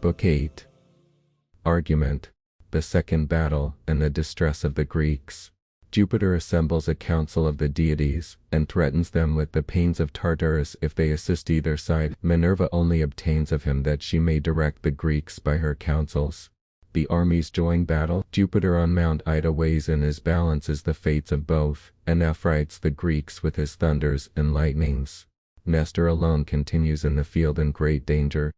Book 8. Argument. The second battle, and the distress of the Greeks. Jupiter assembles a council of the deities, and threatens them with the pains of Tartarus if they assist either side. Minerva only obtains of him that she may direct the Greeks by her counsels. The armies join battle. Jupiter on Mount Ida weighs in his balances the fates of both, and affrights the Greeks with his thunders and lightnings. Nestor alone continues in the field in great danger.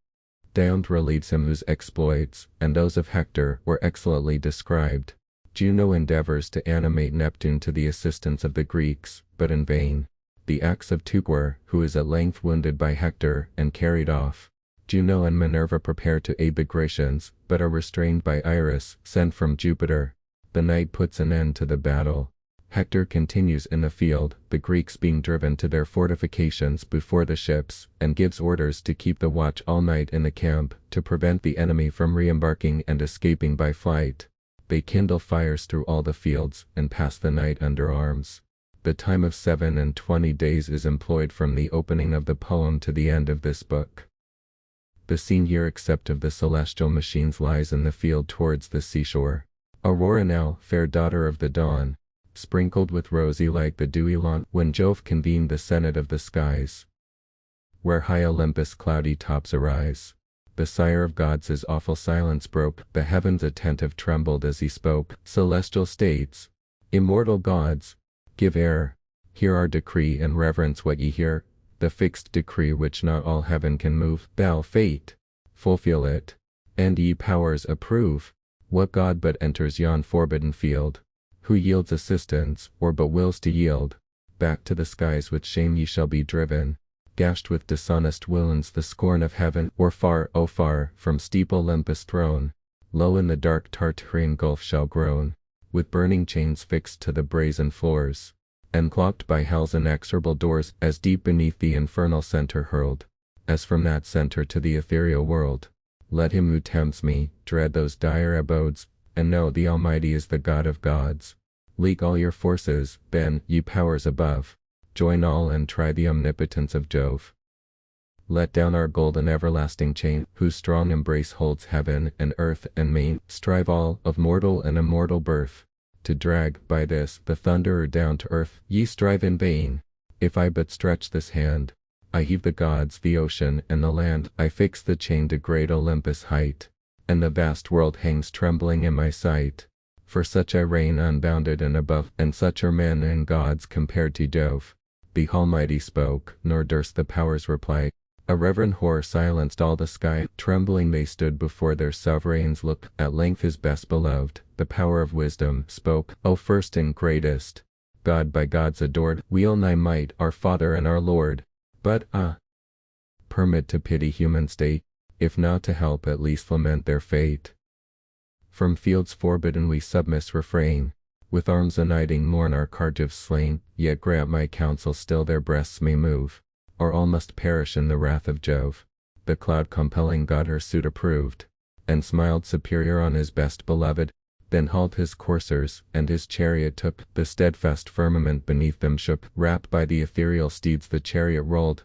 Dione relieves him whose exploits, and those of Hector, were excellently described. Juno endeavors to animate Neptune to the assistance of the Greeks, but in vain. The axe of Teucer, who is at length wounded by Hector and carried off. Juno and Minerva prepare to aid the Grecians, but are restrained by Iris, sent from Jupiter. The night puts an end to the battle. Hector continues in the field, the Greeks being driven to their fortifications before the ships, and gives orders to keep the watch all night in the camp, to prevent the enemy from re-embarking and escaping by flight. They kindle fires through all the fields, and pass the night under arms. The time of 27 days is employed from the opening of the poem to the end of this book. The scene here except of the celestial machines lies in the field towards the seashore. Aurora now, fair daughter of the dawn, sprinkled with rosy like the dewy lawn, when Jove convened the senate of the skies, where high Olympus' cloudy tops arise. The sire of gods his awful silence broke, the heavens attentive trembled as he spoke. Celestial states, immortal gods, give ear, hear our decree and reverence what ye hear, the fixed decree which not all heaven can move. Thou, fate, fulfill it, and ye powers approve. What god but enters yon forbidden field, who yields assistance, or but wills to yield? Back to the skies with shame ye shall be driven, gashed with dishonest wounds, the scorn of heaven, or far, oh far, from steep Olympus thrown, low in the dark Tartarian gulf shall groan, with burning chains fixed to the brazen floors, and clocked by hell's inexorable doors, as deep beneath the infernal centre hurled, as from that centre to the ethereal world. Let him who tempts me, dread those dire abodes, and know the Almighty is the God of gods. League all your forces, then, ye powers above, join all and try the omnipotence of Jove. Let down our golden everlasting chain, whose strong embrace holds heaven and earth and main. Strive all, of mortal and immortal birth, to drag, by this, the thunderer down to earth. Ye strive in vain. If I but stretch this hand, I heave the gods, the ocean, and the land. I fix the chain to great Olympus' height, and the vast world hangs trembling in my sight. For such I reign unbounded and above, and such are men and gods compared to Jove. The Almighty spoke, nor durst the powers reply. A reverent horror silenced all the sky. Trembling they stood before their sovereign's look. At length his best beloved, the power of wisdom, spoke. O first and greatest, God by gods adored, wield thy might, our Father and our Lord. But, permit to pity human state, if not to help at least lament their fate. From fields forbidden we submiss refrain, with arms uniting mourn our Cargives slain, yet grant my counsel still their breasts may move, or all must perish in the wrath of Jove. The cloud-compelling god her suit approved, and smiled superior on his best beloved, then hauled his coursers, and his chariot took. The steadfast firmament beneath them shook, wrapped by the ethereal steeds the chariot rolled.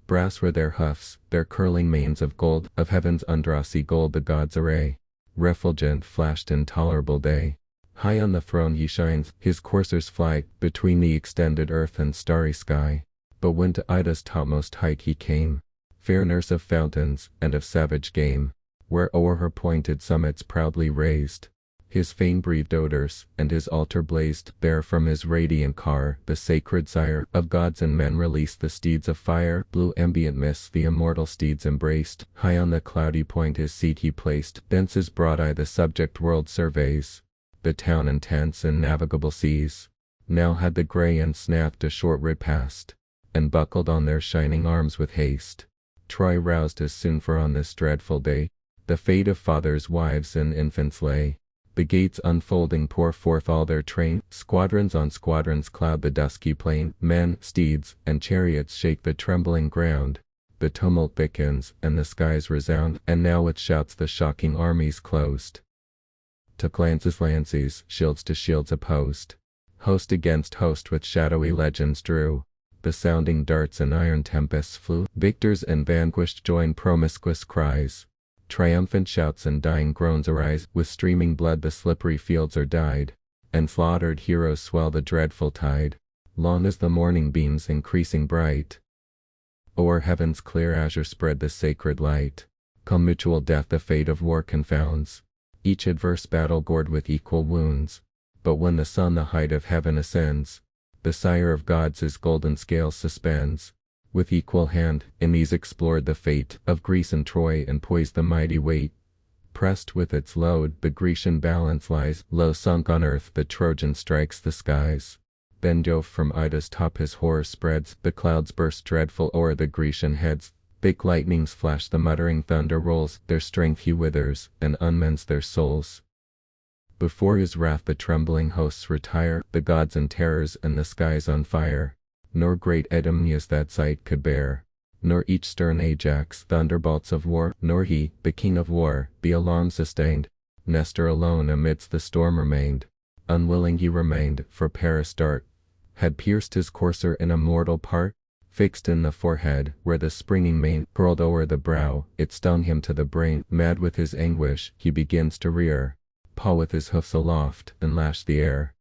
Brass were their hoofs, their curling manes of gold, of heaven's undrossy gold the god's array. Refulgent flashed intolerable day. High on the throne he shines, his coursers fly between the extended earth and starry sky. But when to Ida's topmost height he came, fair nurse of fountains, and of savage game, where o'er her pointed summits proudly raised, his fame breathed odors, and his altar blazed. There from his radiant car, the sacred sire of gods and men released the steeds of fire. Blue ambient mists the immortal steeds embraced. High on the cloudy point his seat he placed. Thence his broad eye the subject world surveys, the town and tents and navigable seas. Now had the grey and snapped a short repast, and buckled on their shining arms with haste. Troy roused as soon, for on this dreadful day, the fate of fathers, wives, and infants lay. The gates unfolding pour forth all their train. Squadrons on squadrons cloud the dusky plain. Men, steeds, and chariots shake the trembling ground. The tumult thickens, and the skies resound. And now with shouts the shocking armies closed. Took lances, shields to shields opposed. Host against host with shadowy legends drew. The sounding darts and iron tempests flew. Victors and vanquished joined promiscuous cries. Triumphant shouts and dying groans arise, with streaming blood the slippery fields are dyed, and slaughtered heroes swell the dreadful tide, long as the morning beams increasing bright. O'er heaven's clear azure spread the sacred light, calm mutual death the fate of war confounds, each adverse battle gored with equal wounds, but when the sun the height of heaven ascends, the sire of gods his golden scales suspends, with equal hand, in these explored the fate of Greece and Troy and poised the mighty weight. Pressed with its load, the Grecian balance lies, low sunk on earth, the Trojan strikes the skies. Then Jove from Ida's top his horror spreads, the clouds burst dreadful o'er the Grecian heads, big lightnings flash, the muttering thunder rolls, their strength he withers, and unmends their souls. Before his wrath the trembling hosts retire, the gods in terrors and the skies on fire, nor great Idomeneus that sight could bear, nor each stern Ajax, thunderbolts of war, nor he, the king of war, the alarm sustained. Nestor alone amidst the storm remained, unwilling he remained, for Paris' dart had pierced his courser in a mortal part, fixed in the forehead, where the springing mane curled o'er the brow, it stung him to the brain. Mad with his anguish, he begins to rear, paw with his hoofs aloft, and lash the air.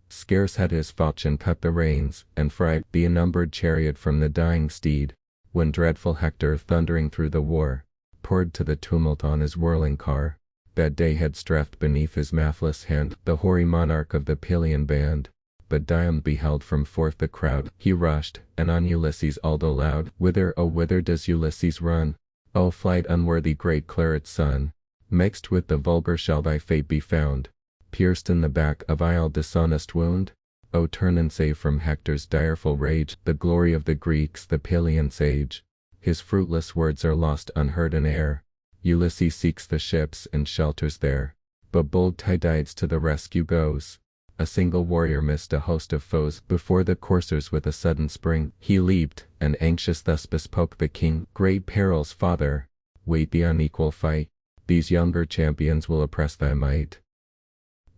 Scarce had his falchion cut the reins, and fried the unnumbered chariot from the dying steed, when dreadful Hector, thundering through the war, poured to the tumult on his whirling car. That day had streft beneath his mathless hand, the hoary monarch of the Pylian band. But Dium beheld from forth the crowd, he rushed, and on Ulysses Aldo loud, "Whither, oh whither does Ulysses run? O flight unworthy great Clarit's son! Mixed with the vulgar shall thy fate be found, pierced in the back, a vile dishonest wound? O turn and save from Hector's direful rage, the glory of the Greeks, the Pylian sage." His fruitless words are lost unheard in air. Ulysses seeks the ships and shelters there, but bold Tydides to the rescue goes. A single warrior missed a host of foes, before the coursers with a sudden spring he leaped, and anxious thus bespoke the king, "Great perils, father, wait the unequal fight, these younger champions will oppress thy might.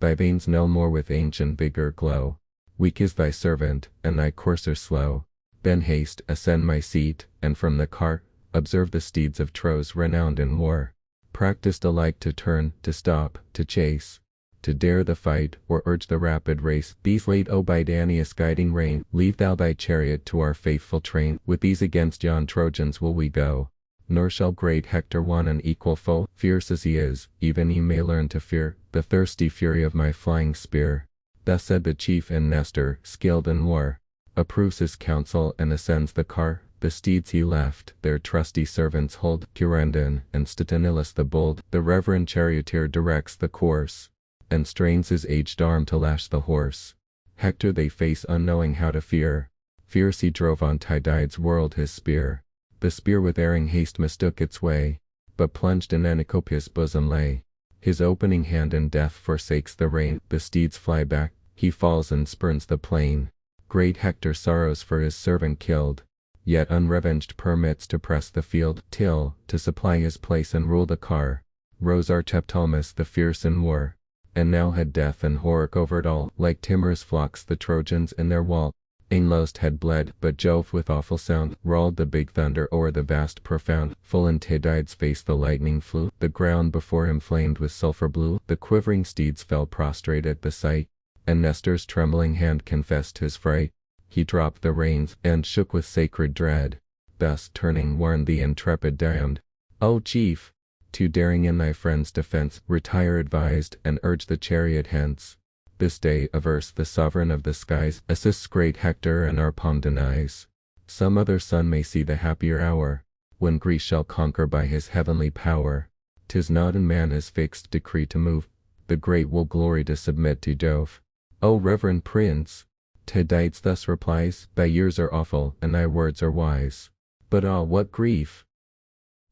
Thy veins no more with ancient vigor glow, weak is thy servant, and thy courser slow. Then haste, ascend my seat, and from the cart, observe the steeds of Tros renowned in war, practised alike to turn, to stop, to chase, to dare the fight, or urge the rapid race. These late, O by Danaus' guiding rein, leave thou thy chariot to our faithful train. With these against yon Trojans will we go, nor shall great Hector want an equal foe. Fierce as he is, even he may learn to fear the thirsty fury of my flying spear." Thus said the chief, and Nestor, skilled in war, approves his counsel and ascends the car. The steeds he left, their trusty servants hold, Curendon and Statinilis the bold. The reverend charioteer directs the course, and strains his aged arm to lash the horse. Hector they face unknowing how to fear. Fierce he drove on Tydides, whirled his spear. The spear with erring haste mistook its way, but plunged in Anicopius' bosom lay. His opening hand in death forsakes the rein. The steeds fly back, he falls and spurns the plain. Great Hector sorrows for his servant killed, yet unrevenged permits to press the field, till, to supply his place and rule the car, rose Archeptolemus the fierce in war. And now had death and horror covered all, like timorous flocks the Trojans in their wall. Aenlost had bled, but Jove with awful sound rolled the big thunder o'er the vast profound. Full in Tydides' face the lightning flew, the ground before him flamed with sulphur blue. The quivering steeds fell prostrate at the sight, and Nestor's trembling hand confessed his fright. He dropped the reins, and shook with sacred dread, thus turning warned the intrepid Diom, "O chief, too daring in thy friend's defense, retire advised, and urge the chariot hence. This day, averse, the sovereign of the skies assists great Hector, and our palm denies. Some other son may see the happier hour, when Greece shall conquer by his heavenly power. 'Tis not in man his fixed decree to move, the great will glory to submit to Jove." "O reverend prince," Tydides thus replies, "thy years are awful, and thy words are wise. But ah, what grief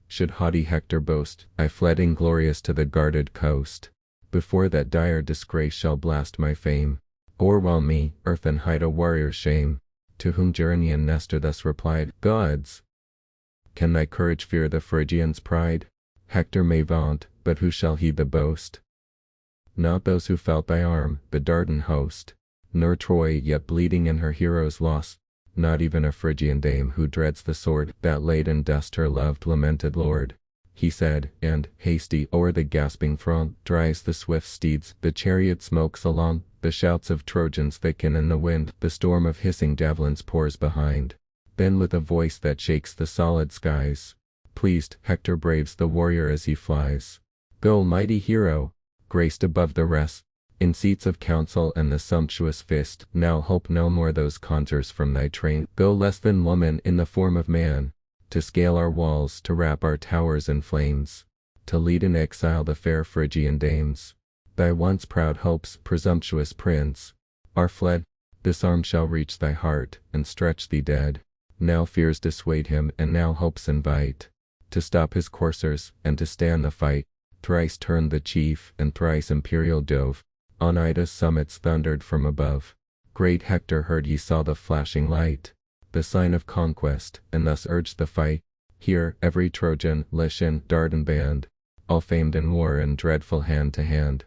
should haughty Hector boast, I fled inglorious to the guarded coast, before that dire disgrace shall blast my fame, o'erwhelm me, earth, and hide a warrior's shame." To whom Gerenian Nestor thus replied, "Gods, can thy courage fear the Phrygians' pride? Hector may vaunt, but who shall heed the boast? Not those who felt thy arm, the Dardan host, nor Troy yet bleeding in her hero's loss, not even a Phrygian dame who dreads the sword that laid in dust her loved lamented lord. he said, and, hasty o'er the gasping throng, drives the swift steeds, the chariot smokes along, the shouts of Trojans thicken in the wind, the storm of hissing javelins pours behind. Then with a voice that shakes the solid skies, pleased, Hector braves the warrior as he flies. Go, mighty hero, graced above the rest, in seats of council and the sumptuous feast, now hope no more those contours from thy train. Go less than woman in the form of man, to scale our walls, to wrap our towers in flames, to lead in exile the fair Phrygian dames. Thy once proud hopes, presumptuous prince, are fled. This arm shall reach thy heart, and stretch thee dead. Now fears dissuade him, and now hopes invite, to stop his coursers, and to stand the fight. Thrice turned the chief, and thrice imperial Jove on Ida's summits thundered from above. Great Hector heard, he saw the flashing light, the sign of conquest, and thus urged the fight. Here, every Trojan, Lycian, Dardan band, all famed in war and dreadful hand to hand.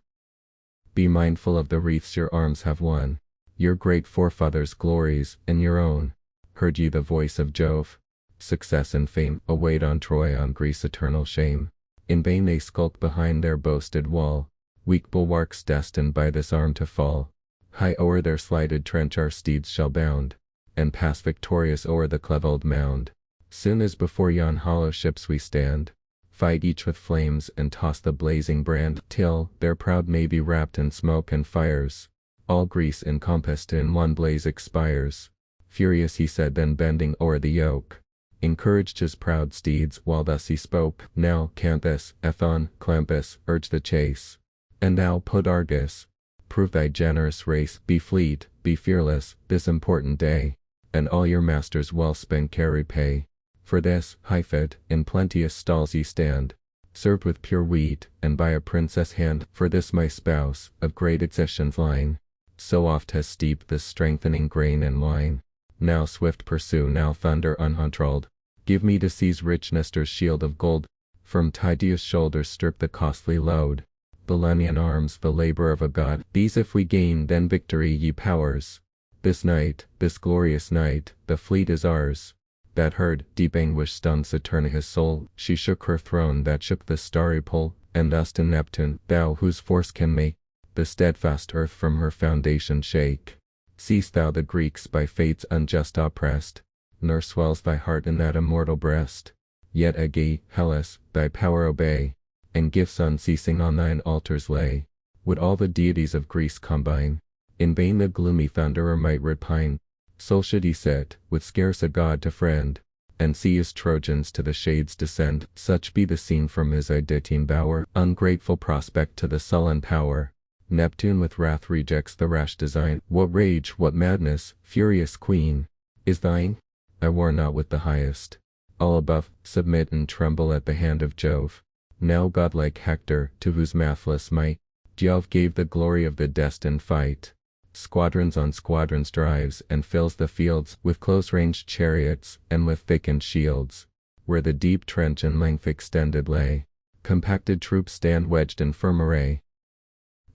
Be mindful of the wreaths your arms have won, your great forefathers' glories, and your own. Heard ye the voice of Jove? Success and fame await on Troy, on Greece eternal shame. In vain they skulk behind their boasted wall, weak bulwarks destined by this arm to fall. High o'er their slighted trench our steeds shall bound, and pass victorious o'er the cleft mound. Soon as before yon hollow ships we stand, fight each with flames and toss the blazing brand, till, their proud navy wrapped in smoke and fires, all Greece encompassed in one blaze expires. Furious he said, then bending o'er the yoke, encouraged his proud steeds while thus he spoke. Now, Canthus, Ethon, Clampus, urge the chase. And thou, Podargus, prove thy generous race. Be fleet, be fearless, this important day, and all your master's well-spent care repay. For this, high-fed, in plenteous stalls ye stand, served with pure wheat, and by a princess hand. For this my spouse, of great accession's line, so oft has steeped this strengthening grain and wine. Now swift pursue, now thunder uncontrolled. Give me to seize rich Nestor's shield of gold, from Tydeus' shoulders strip the costly load. Belenian arms, the labor of a god. These if we gain, then victory, ye powers. This night, this glorious night, the fleet is ours. That heard, deep anguish stunned Saturnia's soul. She shook her throne that shook the starry pole, and thus to Neptune, thou whose force can make the steadfast earth from her foundation shake. Seest thou the Greeks by fates unjust oppressed, nor swells thy heart in that immortal breast? Yet Aegae, Hellas, thy power obey, and gifts unceasing on thine altars lay. Would all the deities of Greece combine, in vain the gloomy thunderer might repine. So should he sit, with scarce a god to friend, and see his Trojans to the shades descend. Such be the scene from his Idytean bower, ungrateful prospect to the sullen power. Neptune with wrath rejects the rash design. What rage, what madness, furious queen, is thine? I war not with the highest. All above, submit and tremble at the hand of Jove. Now godlike Hector, to whose matchless might Jove gave the glory of the destined fight, squadrons on squadrons drives and fills the fields with close-ranged chariots and with thickened shields. Where the deep trench in length extended lay, compacted troops stand wedged in firm array.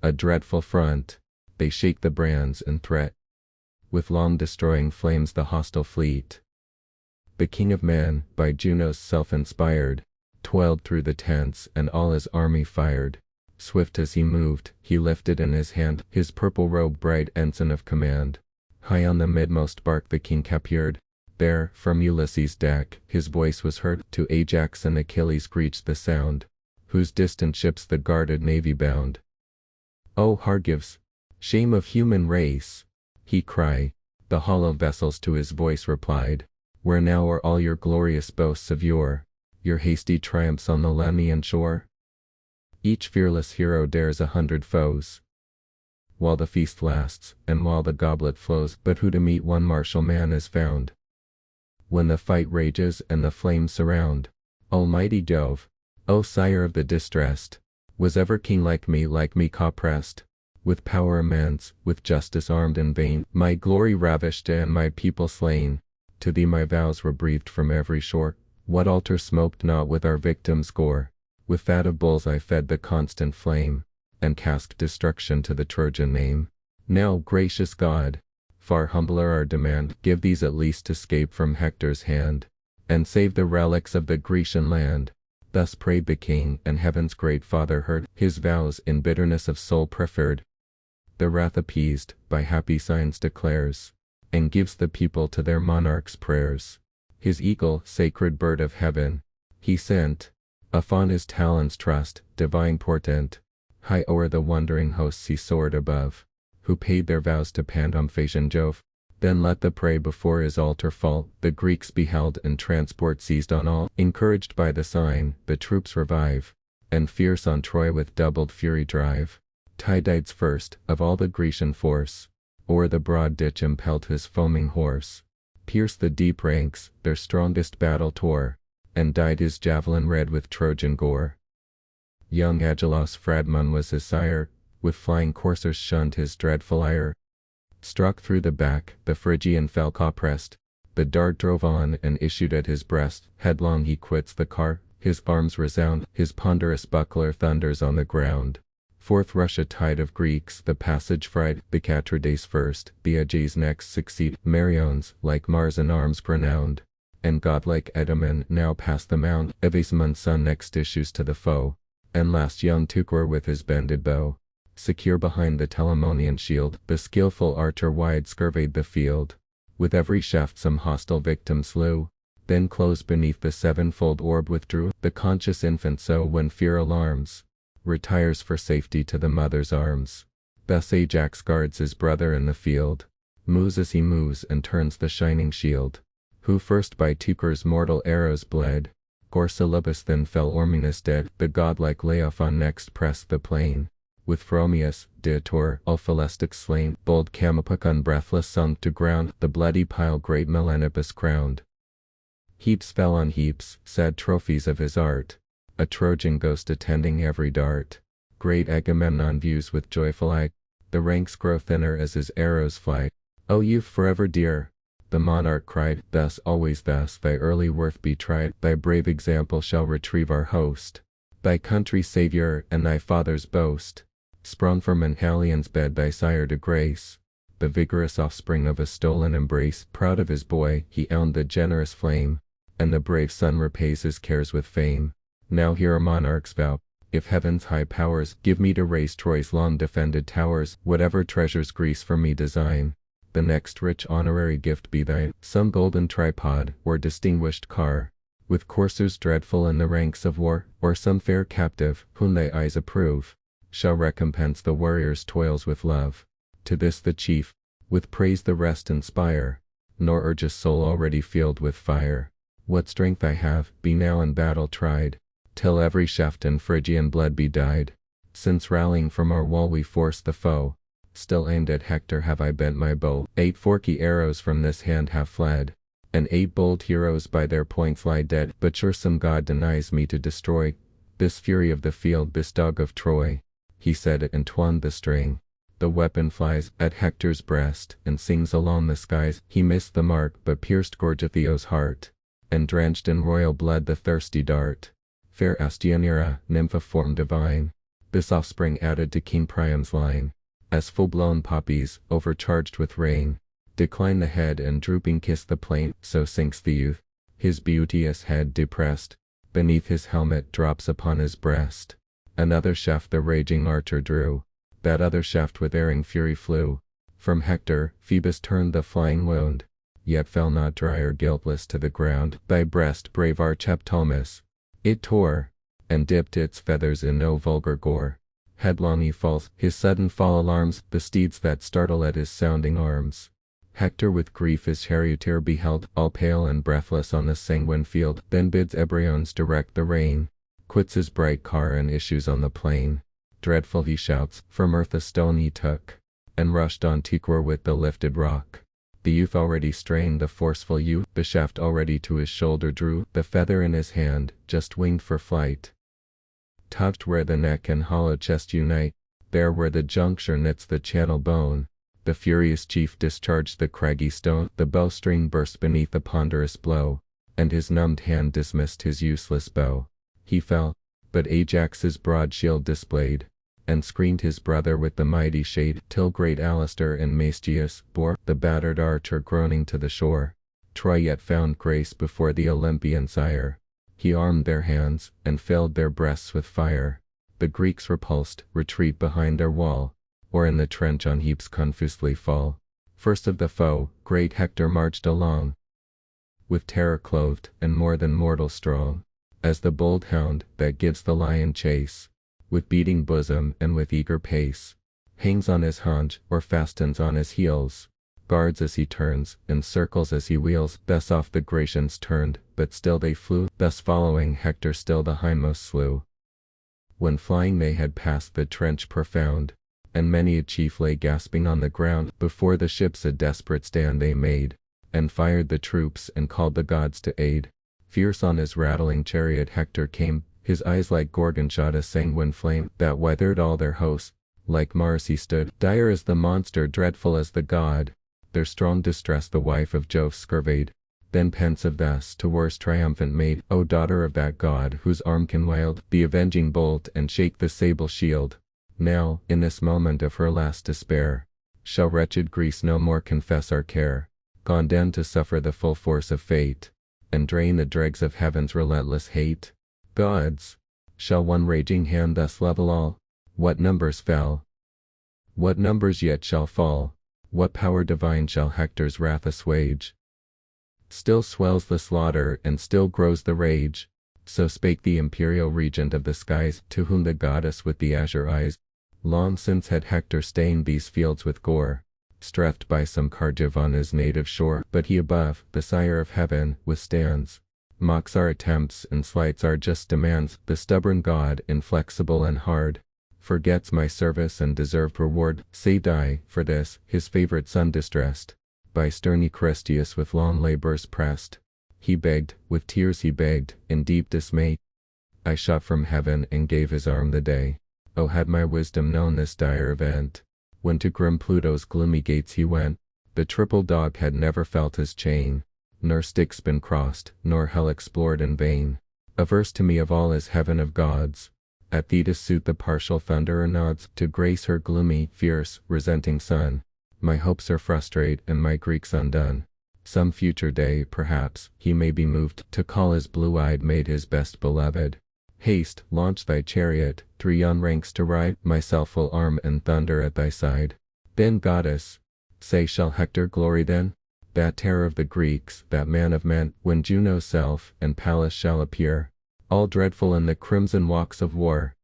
A dreadful front, they shake the brands and threat with long destroying flames the hostile fleet. The king of men, by Juno's self-inspired, toiled through the tents and all his army fired. Swift as he moved, he lifted in his hand his purple robe, bright ensign of command. High on the midmost bark the king capered. There, from Ulysses' deck, his voice was heard. To Ajax and Achilles reached the sound, whose distant ships the guarded navy bound. O Argives, shame of human race, he cried. The hollow vessels to his voice replied. Where now are all your glorious boasts of yore, your hasty triumphs on the Lemnian shore? Each fearless hero dares 100 foes, while the feast lasts, and while the goblet flows. But who to meet one martial man is found, when the fight rages and the flames surround? Almighty Jove, O sire of the distressed, was ever king like me oppressed? With power immense, with justice armed in vain, my glory ravished and my people slain. To thee my vows were breathed from every shore. What altar smoked not with our victims' gore? With fat of bulls I fed the constant flame, and cast destruction to the Trojan name. Now, gracious God, far humbler our demand, give these at least escape from Hector's hand, and save the relics of the Grecian land. Thus prayed the king, and heaven's great Father heard his vows in bitterness of soul preferred. The wrath appeased, by happy signs declares, and gives the people to their monarch's prayers. His eagle, sacred bird of heaven, he sent, upon his talons trust, divine portent. High o'er the wondering hosts he soared above, who paid their vows to Pantomphacian Jove. Then let the prey before his altar fall. The Greeks beheld, and transport seized on all. Encouraged by the sign, the troops revive, and fierce on Troy with doubled fury drive. Tydides first, of all the Grecian force, o'er the broad ditch impelled his foaming horse, pierced the deep ranks, their strongest battle tore, and dyed his javelin red with Trojan gore. Young Agelaus Phradmon was his sire, with flying coursers shunned his dreadful ire. Struck through the back, the Phrygian falcon pressed, the dart drove on and issued at his breast. Headlong he quits the car, his arms resound, his ponderous buckler thunders on the ground. Forth rush a tide of Greeks, the passage fried, the Catrides first, the Aegaeans next succeed, Meriones, like Mars in arms renowned, and godlike Edaman now past the mound. Evaesemon's son next issues to the foe, and last young Teucor with his bended bow. Secure behind the Telamonian shield, the skillful archer wide surveyed the field. With every shaft some hostile victim slew, then close beneath the sevenfold orb withdrew. The conscious infant so, when fear alarms, retires for safety to the mother's arms. Thus Ajax guards his brother in the field, moves as he moves and turns the shining shield. Who first by Teucer's mortal arrows bled, Gorsalubus then fell Ormenus dead. The godlike Laophon next pressed the plain, with Phromius, Diator, Alphalestic slain. Bold Camopacon breathless sunk to ground, the bloody pile great Melanippus crowned. Heaps fell on heaps, sad trophies of his art, a Trojan ghost attending every dart. Great Agamemnon views with joyful eye, the ranks grow thinner as his arrows fly. O youth forever dear, the monarch cried, thus always thus thy early worth be tried. Thy brave example shall retrieve our host, thy country's savior and thy father's boast. Sprung from Anhalion's bed thy sire to grace, the vigorous offspring of a stolen embrace. Proud of his boy, he owned the generous flame, and the brave son repays his cares with fame. Now hear a monarch's vow, if heaven's high powers give me to raise Troy's long defended towers. Whatever treasures Greece for me design, the next rich honorary gift be thine. Some golden tripod, or distinguished car, with coursers dreadful in the ranks of war, or some fair captive, whom thy eyes approve, shall recompense the warrior's toils with love. To this the chief, with praise the rest inspire, nor urge a soul already filled with fire. What strength I have, be now in battle tried, till every shaft in Phrygian blood be dyed. Since rallying from our wall we forced the foe, still aimed at Hector have I bent my bow. 8 forky arrows from this hand have fled, and 8 bold heroes by their points lie dead. But sure some god denies me to destroy this fury of the field, this dog of Troy. He said it and twanged the string. The weapon flies at Hector's breast and sings along the skies. He missed the mark but pierced Gorgytheo's heart, and drenched in royal blood the thirsty dart. Fair Astianira, nymph of form divine, this offspring added to King Priam's line. As full-blown poppies, overcharged with rain, decline the head and drooping kiss the plain. So sinks the youth, his beauteous head depressed, beneath his helmet drops upon his breast. Another shaft the raging archer drew, that other shaft with erring fury flew. From Hector, Phoebus turned the flying wound, yet fell not dry or guiltless to the ground. Thy breast, brave arch Heptalmus, it tore, and dipped its feathers in no vulgar gore. Headlong he falls, his sudden fall alarms the steeds that startle at his sounding arms. Hector with grief his charioteer beheld, all pale and breathless on the sanguine field. Then bids Ebriones direct the rein, quits his bright car and issues on the plain. Dreadful he shouts, from earth a stone he took, and rushed on Teucer with the lifted rock. The youth already strained, the forceful youth, the shaft already to his shoulder drew. The feather in his hand, just winged for flight, touched where the neck and hollow chest unite, there where the juncture knits the channel bone. The furious chief discharged the craggy stone. The bowstring burst beneath the ponderous blow, and his numbed hand dismissed his useless bow. He fell, but Ajax's broad shield displayed, and screened his brother with the mighty shade, till great Alastor and Mestius bore the battered archer groaning to the shore. Troy yet found grace before the Olympian sire. He armed their hands, and filled their breasts with fire. The Greeks repulsed, retreat behind their wall, or in the trench on heaps confusedly fall. First of the foe, great Hector marched along, with terror clothed, and more than mortal strong, as the bold hound, that gives the lion chase, with beating bosom and with eager pace, hangs on his haunch, or fastens on his heels, guards as he turns, and circles as he wheels. Thus off the Grecians turned, but still they flew, thus following Hector still the hindmost slew. When flying they had passed the trench profound, and many a chief lay gasping on the ground, before the ships a desperate stand they made, and fired the troops, and called the gods to aid. Fierce on his rattling chariot Hector came, his eyes like Gorgon shot a sanguine flame, that weathered all their hosts. Like Mars he stood, dire as the monster, dreadful as the god. Their strong distress the wife of Jove surveyed, then pensive thus to worse triumphant made: O daughter of that god, whose arm can wield the avenging bolt, and shake the sable shield, now, in this moment of her last despair, shall wretched Greece no more confess our care, gone down to suffer the full force of fate, and drain the dregs of heaven's relentless hate. Gods! Shall one raging hand thus level all? What numbers fell? What numbers yet shall fall? What power divine shall Hector's wrath assuage? Still swells the slaughter, and still grows the rage. So spake the imperial regent of the skies, to whom the goddess with the azure eyes. Long since had Hector stained these fields with gore, streft by some Cargive on his native shore. But he above, the sire of heaven, withstands, mocks our attempts, and slights our just demands. The stubborn god, inflexible and hard, forgets my service and deserved reward. Saved I, for this, his favorite son distressed, by stern Ecristius with long labors pressed. He begged, with tears he begged, in deep dismay. I shot from heaven, and gave his arm the day. Oh, had my wisdom known this dire event, when to grim Pluto's gloomy gates he went, the triple dog had never felt his chain, nor Styx been crossed, nor hell explored in vain. Averse to me of all is heaven of gods, at thee to suit the partial thunderer nods, to grace her gloomy, fierce, resenting sun. My hopes are frustrate, and my Greeks undone. Some future day, perhaps, he may be moved to call his blue-eyed maid his best beloved. Haste, launch thy chariot, 3 on ranks to ride, myself will arm and thunder at thy side. Then, goddess, say, shall Hector glory then? That terror of the Greeks, that man of men, when Juno's self and Pallas shall appear, all dreadful in the crimson walks of war.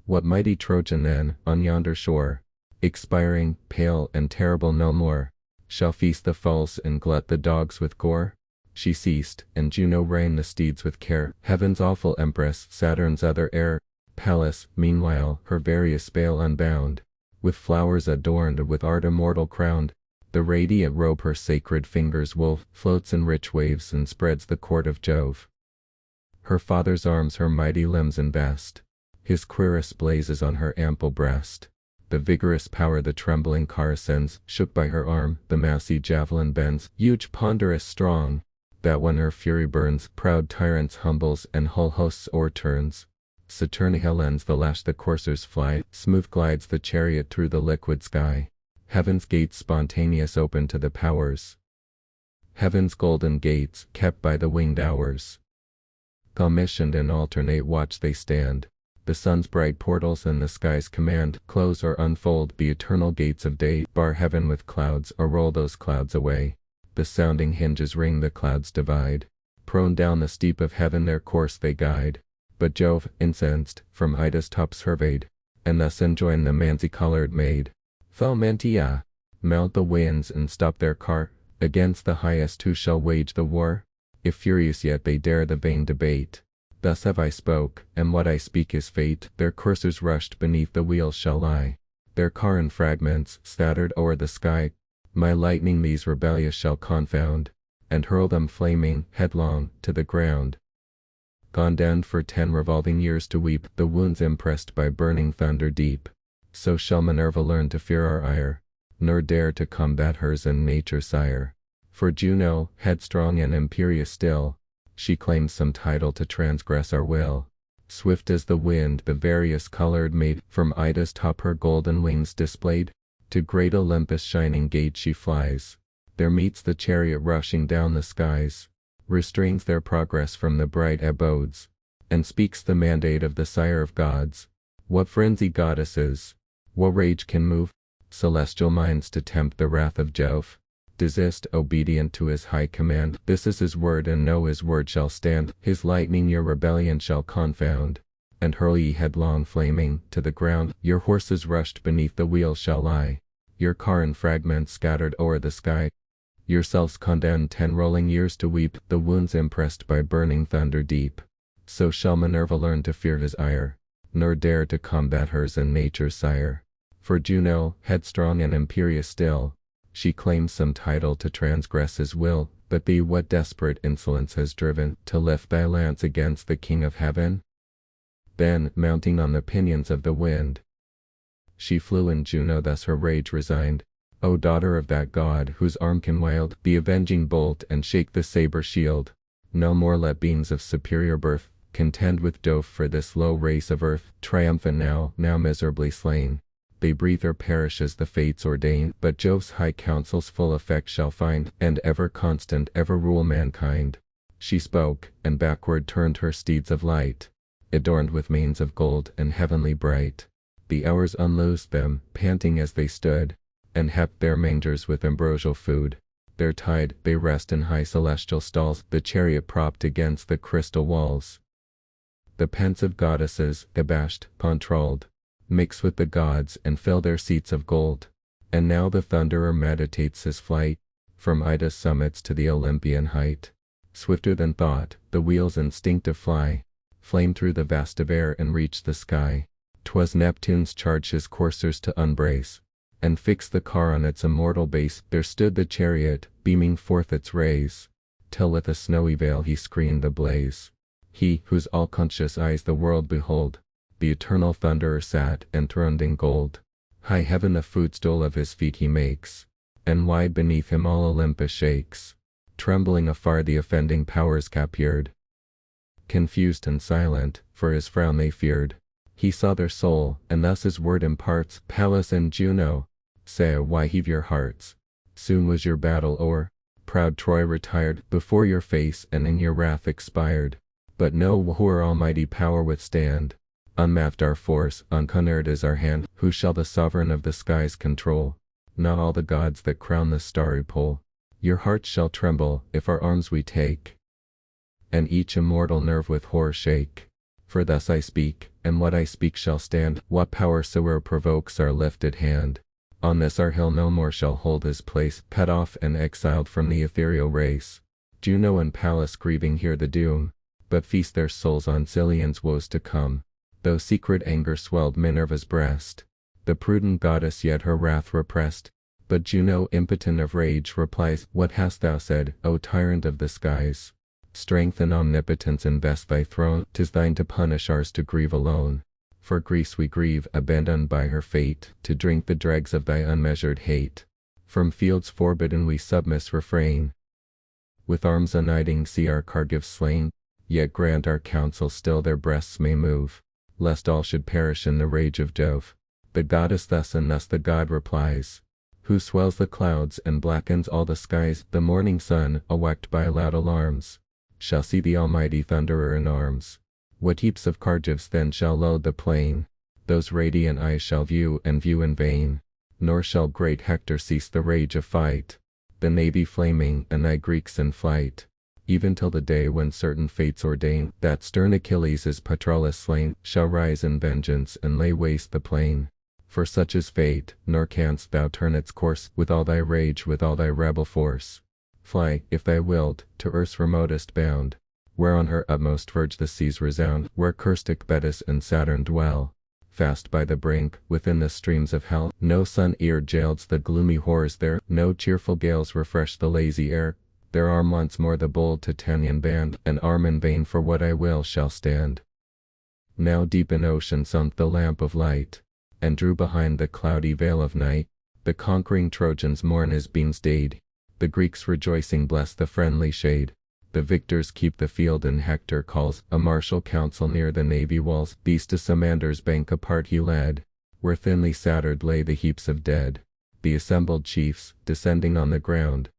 What mighty Trojan then, on yonder shore, expiring, pale and terrible no more, shall feast the false and glut the dogs with gore? She ceased, and Juno reined the steeds with care. Heaven's awful empress, Saturn's other heir, Pallas, meanwhile, her various bale unbound, with flowers adorned, with art immortal crowned. The radiant robe her sacred fingers wove, floats in rich waves, and spreads the court of Jove. Her father's arms her mighty limbs invest, his cuirass blazes on her ample breast. The vigorous power the trembling car ascends, shook by her arm, the massy javelin bends, huge, ponderous, strong, that when her fury burns, proud tyrants humbles, and whole hosts o'erturns. Saturnia lends the lash the coursers fly, smooth glides the chariot through the liquid sky. Heaven's gates spontaneous open to the powers, heaven's golden gates, kept by the winged hours. Commissioned in alternate watch they stand, the sun's bright portals and the sky's command, close or unfold the eternal gates of day, bar heaven with clouds, or roll those clouds away. The sounding hinges ring, the clouds divide, prone down the steep of heaven their course they guide. But Jove, incensed, from Ida's top surveyed, and thus enjoined the manzy-colored maid: Thaumantia, mount the winds and stop their car, against the highest who shall wage the war? If furious yet they dare the vain debate, thus have I spoke, and what I speak is fate. Their coursers rushed beneath the wheels shall lie, their car in fragments, scattered o'er the sky. My lightning these rebellious shall confound, and hurl them flaming, headlong, to the ground. Gone down for 10 revolving years to weep, the wounds impressed by burning thunder deep. So shall Minerva learn to fear our ire, nor dare to combat hers and nature's sire. For Juno, headstrong and imperious still, she claims some title to transgress our will. Swift as the wind, the various-colored maid, from Ida's top her golden wings displayed, to great Olympus' shining gate she flies. There meets the chariot rushing down the skies, restrains their progress from the bright abodes, and speaks the mandate of the sire of gods. What frenzy goddesses, what rage can move celestial minds to tempt the wrath of Jove? Desist, obedient to his high command. This is his word, and know his word shall stand. His lightning your rebellion shall confound, and hurl ye headlong flaming to the ground. Your horses rushed beneath the wheels shall lie, your car in fragments scattered o'er the sky. Yourselves condemned 10 rolling years to weep, the wounds impressed by burning thunder deep. So shall Minerva learn to fear his ire, nor dare to combat hers and nature's sire. For Juno, headstrong and imperious still, she claims some title to transgress his will. But thee what desperate insolence has driven to lift thy lance against the King of Heaven? Then, mounting on the pinions of the wind, she flew, and Juno thus her rage resigned. O daughter of that god whose arm can wield the avenging bolt and shake the saber shield, no more let beings of superior birth contend with Jove for this low race of earth. Triumphant now miserably slain, they breathe or perish as the fates ordain. But Jove's high counsels full effect shall find, and ever constant ever rule mankind. She spoke, and backward turned her steeds of light, adorned with manes of gold and heavenly bright. The hours unloosed them, panting as they stood, and heaped their mangers with ambrosial food. Their tide, they rest in high celestial stalls, the chariot propped against the crystal walls. The pensive goddesses, abashed, controlled, mix with the gods and fill their seats of gold. And now the thunderer meditates his flight, from Ida's summits to the Olympian height. Swifter than thought, the wheels instinctive fly, flame through the vast of air and reach the sky. 'Twas Neptune's charge his coursers to unbrace, and fix the car on its immortal base. There stood the chariot, beaming forth its rays, till with a snowy veil he screened the blaze. He, whose all-conscious eyes the world behold, the eternal thunderer sat, enthroned in gold. High heaven a footstool of his feet he makes, and wide beneath him all Olympus shakes. Trembling afar the offending powers capered, confused and silent, for his frown they feared. He saw their soul, and thus his word imparts: Pallas and Juno, say, why heave your hearts? Soon was your battle o'er, proud Troy retired before your face, and in your wrath expired. But know who our almighty power withstand. Unmapped our force, uncornered is our hand. Who shall the sovereign of the skies control? Not all the gods that crown the starry pole. Your hearts shall tremble, if our arms we take, and each immortal nerve with horror shake. For thus I speak, and what I speak shall stand. What power soe'er provokes our lifted hand, on this our hill no more shall hold his place. Cut off and exiled from the ethereal race, Juno and Pallas grieving hear the doom, but feast their souls on Cilion's woes to come. Though secret anger swelled Minerva's breast, the prudent goddess yet her wrath repressed. But Juno, impotent of rage, replies: What hast thou said, O tyrant of the skies? Strength and omnipotence invest thy throne. 'Tis thine to punish, ours to grieve alone. For Greece we grieve, abandoned by her fate, to drink the dregs of thy unmeasured hate. From fields forbidden we submiss refrain, with arms uniting see our Cargives slain. Yet grant our counsel still their breasts may move, lest all should perish in the rage of Jove. The goddess thus, and thus the god replies, who swells the clouds and blackens all the skies. The morning sun, awaked by loud alarms, shall see the almighty thunderer in arms. What heaps of Cargives then shall load the plain? Those radiant eyes shall view, and view in vain. Nor shall great Hector cease the rage of fight, the navy flaming, and thy Greeks in flight, even till the day when certain fates ordain that stern Achilles, his Patroclus slain, shall rise in vengeance and lay waste the plain. For such is fate, nor canst thou turn its course. With all thy rage, with all thy rebel force, fly, if thou wilt, to earth's remotest bound, where on her utmost verge the seas resound, where caustic Betis and Saturn dwell, fast by the brink, within the streams of hell. No sun-ear jails the gloomy horrors there, no cheerful gales refresh the lazy air. There are once more the bold Titanian band, an arm in vain for what I will shall stand. Now deep in ocean sunk the lamp of light, and drew behind the cloudy veil of night. The conquering Trojans mourn his beams dead, the Greeks rejoicing bless the friendly shade. The victors keep the field, and Hector calls a martial council near the navy walls. These to Samander's bank apart he led, where thinly scattered lay the heaps of dead. The assembled chiefs, descending on the ground,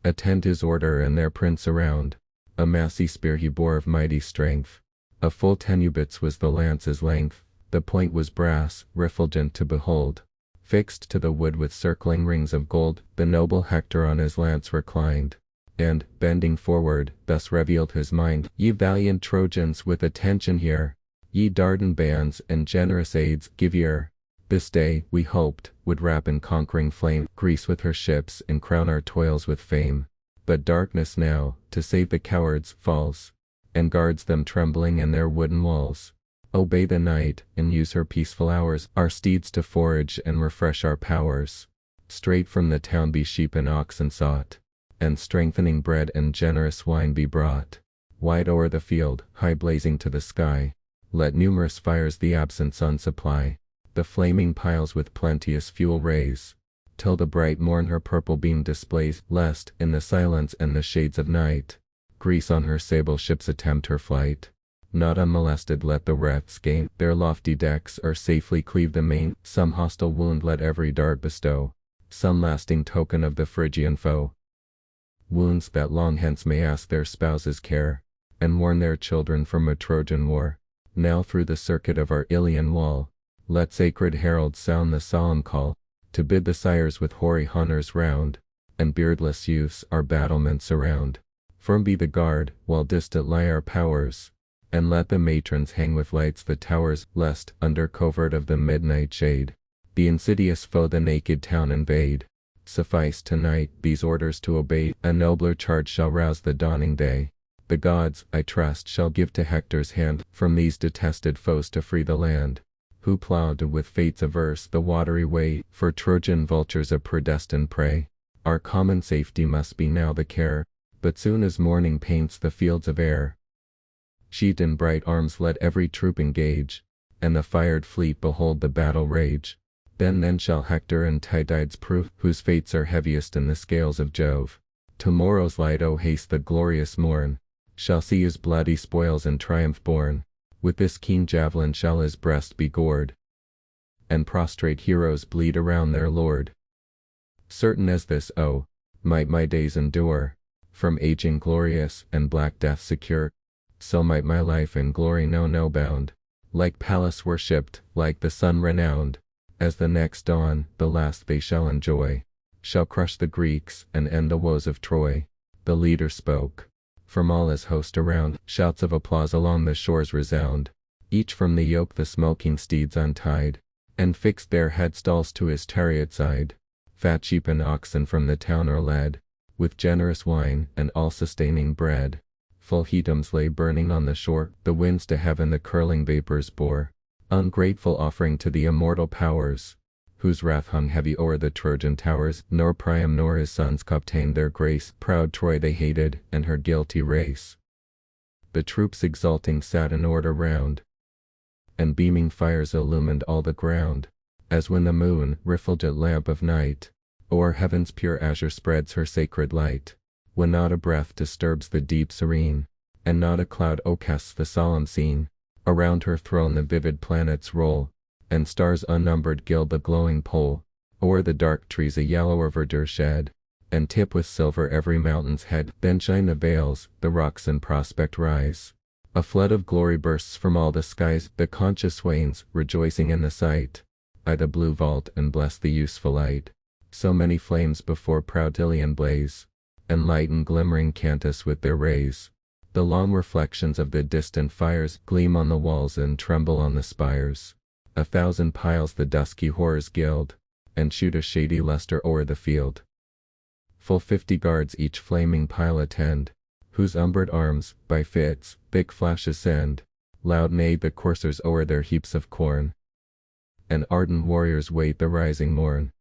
Attend his order and their prince around. A massy spear he bore of mighty strength. A full 10 cubits was the lance's length. The point was brass, refulgent to behold. Fixed to the wood with circling rings of gold, the noble Hector on his lance reclined. And, bending forward, thus revealed his mind. Ye valiant Trojans, with attention hear. Ye Dardan bands and generous aids, give ear. This day, we hoped, would wrap in conquering flame Greece with her ships and crown our toils with fame. But darkness now, to save the cowards, falls, and guards them trembling in their wooden walls. Obey the night, and use her peaceful hours, our steeds to forage and refresh our powers. Straight from the town be sheep and oxen sought, and strengthening bread and generous wine be brought. Wide o'er the field, high blazing to the sky, let numerous fires the absent sun supply. The flaming piles with plenteous fuel raise, till the bright morn her purple beam displays, lest, in the silence and the shades of night, Greece on her sable ships attempt her flight. Not unmolested let the wrecks gain their lofty decks, or safely cleave the main. Some hostile wound let every dart bestow, some lasting token of the Phrygian foe. Wounds that long hence may ask their spouses' care, and warn their children from a Trojan war. Now through the circuit of our Ilian wall, let sacred heralds sound the solemn call, to bid the sires with hoary hunters round, and beardless youths our battlements surround. Firm be the guard, while distant lie our powers, and let the matrons hang with lights the towers, lest, under covert of the midnight shade, the insidious foe the naked town invade. Suffice tonight these orders to obey, a nobler charge shall rouse the dawning day. The gods, I trust, shall give to Hector's hand, from these detested foes to free the land, who plowed with fates averse the watery way, for Trojan vultures a predestined prey. Our common safety must be now the care, but soon as morning paints the fields of air, sheathed in bright arms let every troop engage, and the fired fleet behold the battle rage. Then shall Hector and Tydides prove, whose fates are heaviest in the scales of Jove. Tomorrow's light, oh haste the glorious morn, shall see his bloody spoils in triumph borne. With this keen javelin shall his breast be gored, and prostrate heroes bleed around their lord. Certain as this, oh, might my days endure, from aging glorious and black death secure, so might my life in glory know no bound. Like Pallas worshipped, like the sun renowned, as the next dawn, the last they shall enjoy, shall crush the Greeks and end the woes of Troy. The leader spoke. From all his host around, shouts of applause along the shores resound. Each from the yoke the smoking steeds untied, and fixed their headstalls to his chariot side. Fat sheep and oxen from the town are led, with generous wine and all-sustaining bread. Full Hetams lay burning on the shore, the winds to heaven the curling vapors bore. Ungrateful offering to the immortal powers, whose wrath hung heavy o'er the Trojan towers. Nor Priam nor his sons obtained their grace. Proud Troy they hated, and her guilty race. The troops exulting sat in order round, and beaming fires illumined all the ground, as when the moon, refulgent lamp of night, o'er heaven's pure azure spreads her sacred light, when not a breath disturbs the deep serene, and not a cloud o'ercasts the solemn scene. Around her throne the vivid planets roll, and stars unnumbered gild the glowing pole. O'er the dark trees a yellower verdure shed, and tip with silver every mountain's head. Then shine the vales, the rocks in prospect rise. A flood of glory bursts from all the skies. The conscious swains, rejoicing in the sight, eye the blue vault and bless the useful light. So many flames before proud Ilion blaze, and lighten glimmering Cantus with their rays. The long reflections of the distant fires gleam on the walls and tremble on the spires. 1,000 piles the dusky horrors gild, and shoot a shady lustre o'er the field. Full 50 guards each flaming pile attend, whose umbered arms, by fits, thick flashes send. Loud neigh the coursers o'er their heaps of corn, and ardent warriors wait the rising morn.